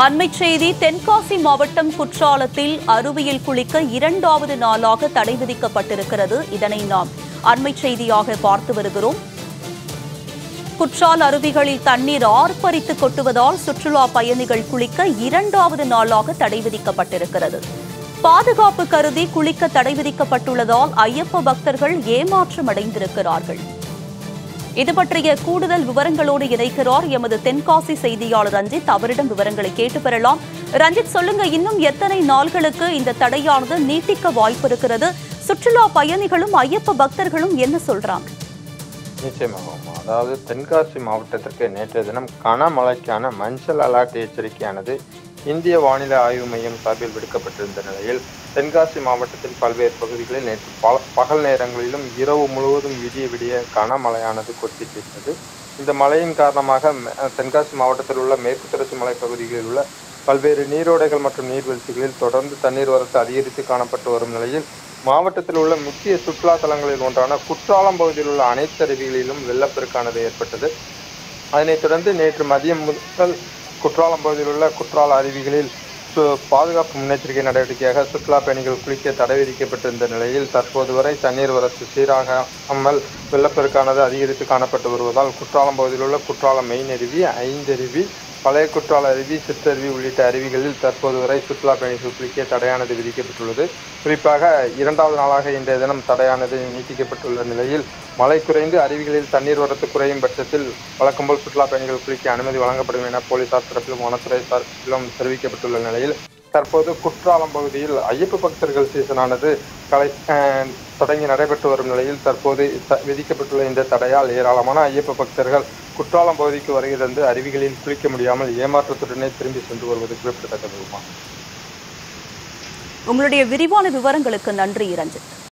அண்மைச் செய்தி தென்காசி மாவட்டம் குற்றாலத்தில் அருவியில் குளிக்க 2வது நாளாக தடை விதிக்கப்பட்டிருக்கிறது. இதனை நாம் அண்மைச் செய்தியாக பார்த்து வருகிறோம். குற்றால அருவிகளில் தண்ணீர் ஆர்ப்பரித்து கொட்டுவதால் சுற்றுலா பயணிகள் குளிக்க 2வது நாளாக தடை விதிக்கப்பட்டிருக்கிறது. பாதுகாப்பு கருதி குளிக்க தடை விதிக்கப்பட்டுள்ளதால் ஐயப்ப பக்தர்கள் ஏமாற்றம் அடைந்திருக்கிறார்கள். இது பற்றிய கூடுதல் விவரங்களோடு இணைக்கிறார் எமது தென்காசி செய்தியாளர் ரஞ்சித். அவரிடம் விவரங்களை கேட்டு பெறலாம். ரஞ்சித், சொல்லுங்க, இன்னும் எத்தனை நாள்களுக்கு இந்த தடையானது நீட்டிக்க வாய்ப்பு இருக்கிறது? சுற்றுலா பயணிகளும் ஐயப்ப பக்தர்களும் என்ன சொல்றாங்க? நிச்சயமாகும். அதாவது தென்காசி மாவட்டத்திற்கு நேற்றைய தினம் கனமழைக்கான மஞ்சள் அலர்ட் எச்சரிக்கையானது இந்திய வானிலை ஆய்வு மையம் சார்பில் விடுக்கப்பட்டிருந்த நிலையில் தென்காசி மாவட்டத்தின் பல்வேறு பகுதிகளில் நேற்று பகல் நேரங்களிலும் இரவு முழுவதும் விடிய கனமழையானது கொட்டி தீர்த்தது. இந்த மழையின் காரணமாக தென்காசி மாவட்டத்தில் உள்ள மேற்கு தொடர்ச்சி மலைப்பகுதிகளில் உள்ள பல்வேறு நீரோடைகள் மற்றும் நீர்வீழ்ச்சிகளில் தொடர்ந்து தண்ணீர் வரத்து அதிகரித்து காணப்பட்டு வரும் நிலையில் மாவட்டத்தில் உள்ள முக்கிய சுற்றுலா தலங்களில் ஒன்றான குற்றாலம் பகுதியில் உள்ள அனைத்து அருவிகளிலும் வெள்ளப்பெருக்கானது ஏற்பட்டது. அதனைத் தொடர்ந்து நேற்று மதியம் முதல் குற்றாலம் பகுதியில் உள்ள குற்றால அருவிகளில் பாதுகாப்பு முன்னெச்சரிக்கை நடவடிக்கையாக சுற்றுலா பயணிகள் குளிக்க தடை விதிக்கப்பட்டிருந்த நிலையில் தற்போது வரை தண்ணீர் வரத்து சீராகாமல் வெள்ளப்பெருக்கானது அதிகரித்து காணப்பட்டு வருவதால் குற்றாலம் பகுதியில் உள்ள குற்றாலம் மெயின் அருவி, 5 அருவி, பழைய குற்றால அருவி, சிற்றருவி உள்ளிட்ட அருவிகளில் தற்போது வரை சுற்றுலா பயணிகள் குளிக்க தடையானது விதிக்கப்பட்டுள்ளது. குறிப்பாக 2வது நாளாக இன்றைய தினம் தடையானது நீட்டிக்கப்பட்டுள்ள நிலையில் மழை குறைந்து அருவிகளில் தண்ணீர் வரத்து குறையும் பட்சத்தில் வழக்கம்போல் சுற்றுலா பயணிகள் குளிக்க அனுமதி வழங்கப்படும் என போலீசார் தரப்பிலும் வனத்துறை சார்பிலும் தெரிவிக்கப்பட்டுள்ள நிலையில் தற்போது குற்றாலம் பகுதியில் ஐயப்ப பக்தர்கள் சீசனானது தொடங்கி நடைபெற்று வரும் நிலையில் தற்போது விதிக்கப்பட்டுள்ள இந்த தடையால் ஏராளமான ஐயப்ப பக்தர்கள் குற்றாலம் பகுதிக்கு வருகை தந்து அருவிகளில் குளிக்க முடியாமல் ஏமாற்றத்துடனே திரும்பி சென்று வருவது குறிப்பிடத்தக்கது. உங்களுடைய விரிவான விவரங்களுக்கு நன்றி ரஞ்சித்.